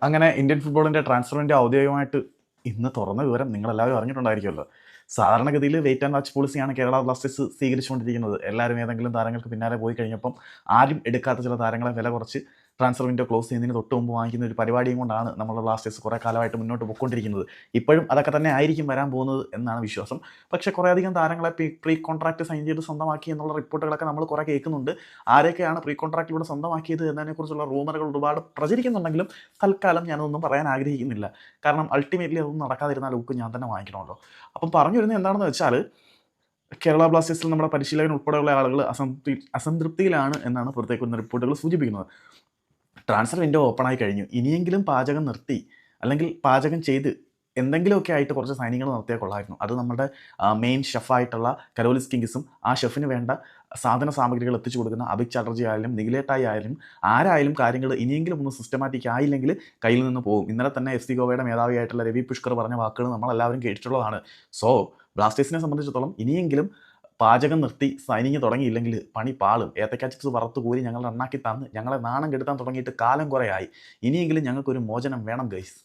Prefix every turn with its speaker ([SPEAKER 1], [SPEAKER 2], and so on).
[SPEAKER 1] അങ്ങനെ Indian ഫുട്ബോളിൻ്റെ transfer window ഔദ്യോഗികമായിട്ട് ഇന്ന് തുറന്ന വിവരം നിങ്ങളെല്ലാവരും അറിഞ്ഞിട്ടുണ്ടായിരിക്കുമല്ലോ. സാധാരണഗതിയിൽ വെയിറ്റ് ആൻഡ് വാച്ച് പോളിസിയാണ് കേരള ബ്ലാസ്റ്റേഴ്സ് സ്വീകരിച്ചുകൊണ്ടിരിക്കുന്നത്. എല്ലാവരും ഏതെങ്കിലും താരങ്ങൾക്ക് പിന്നാലെ പോയി കഴിഞ്ഞപ്പം ആരും എടുക്കാത്ത ചില താരങ്ങളെ വില കുറച്ച് ട്രാൻസ്ഫർ വിൻഡോ ക്ലോസ് ചെയ്യുന്നതിന് തൊട്ട് മുമ്പ് വാങ്ങിക്കുന്ന ഒരു പരിപാടിയും കൊണ്ടാണ് നമ്മുടെ ബ്ലാസ്റ്റേഴ്സ് കുറേ കാലമായിട്ട് മുന്നോട്ട് പോയിക്കൊണ്ടിരിക്കുന്നത്. ഇപ്പോഴും അതൊക്കെ തന്നെ ആയിരിക്കും വരാൻ പോകുന്നത് എന്നാണ് വിശ്വാസം. പക്ഷേ കുറേയധികം താരങ്ങളെ പ്രീ കോൺട്രാക്ട് സൈൻ ചെയ്ത് സ്വന്തമാക്കി എന്നുള്ള റിപ്പോർട്ടുകളൊക്കെ നമ്മൾ കുറേ കേൾക്കുന്നുണ്ട്. ആരൊക്കെയാണ് പ്രീ കോൺട്രാക്റ്റിലൂടെ സ്വന്തമാക്കിയത് എന്നതിനെക്കുറിച്ചുള്ള റൂമറുകൾ ഒരുപാട് പ്രചരിക്കുന്നുണ്ടെങ്കിലും തൽക്കാലം ഞാനതൊന്നും പറയാൻ ആഗ്രഹിക്കുന്നില്ല. കാരണം അൾട്ടിമേറ്റ്ലി അതൊന്നും നടക്കാതിരുന്നാൽ ബുക്ക് ഞാൻ തന്നെ വാങ്ങിക്കണമല്ലോ. അപ്പം പറഞ്ഞു വരുന്നത് എന്താണെന്ന് വെച്ചാൽ, കേരള ബ്ലാസ്റ്റേഴ്സിൽ നമ്മുടെ പരിശീലകൻ ഉൾപ്പെടെയുള്ള ആളുകൾ അസംതൃപ്തിയിലാണ് എന്നാണ് പുറത്തേക്ക് വരുന്ന റിപ്പോർട്ടുകൾ സൂചിപ്പിക്കുന്നത്. ട്രാൻസ്ഫർ വിൻഡോ ഓപ്പണായി കഴിഞ്ഞു, ഇനിയെങ്കിലും പാചകം നിർത്തി അല്ലെങ്കിൽ പാചകം ചെയ്ത് എന്തെങ്കിലുമൊക്കെ ആയിട്ട് കുറച്ച് സൈനികൾ നടത്തിയാൽ കൊള്ളായിരുന്നു. അത് നമ്മുടെ മെയിൻ ഷെഫായിട്ടുള്ള കരോലിസ് കിങ്കിസും ആ ഷെഫിന് വേണ്ട സാധന സാമഗ്രികൾ എത്തിച്ചു കൊടുക്കുന്ന അഭിക് ചാറ്റർജി ആയാലും നിഖിലേട്ടായി ആയാലും ആരായാലും കാര്യങ്ങൾ ഇനിയെങ്കിലും ഒന്ന് സിസ്റ്റമാറ്റിക് ആയില്ലെങ്കിൽ കയ്യിൽ നിന്ന് പോകും. ഇന്നലെ തന്നെ എഫ് സി ഗോവയുടെ മേധാവിയായിട്ടുള്ള രവി പുഷ്കർ പറഞ്ഞ വാക്കുകൾ നമ്മളെല്ലാവരും കേട്ടിട്ടുള്ളതാണ്. സോ ബ്ലാസ്റ്റേഴ്സിനെ സംബന്ധിച്ചിടത്തോളം ഇനിയെങ്കിലും പാചകം നിർത്തി സൈനിങ് തുടങ്ങിയില്ലെങ്കിൽ പണി പാളും. ഏത്തക്ക ചിപ്സ് വറുത്ത് കോരി ഞങ്ങൾ നന്നാക്കി തന്ന് ഞങ്ങളെ നാണം കെടുത്താൻ തുടങ്ങിയിട്ട് കാലം കുറേ ആയി. ഇനിയെങ്കിലും ഞങ്ങൾക്കൊരു മോചനം വേണം ഗൈസ്.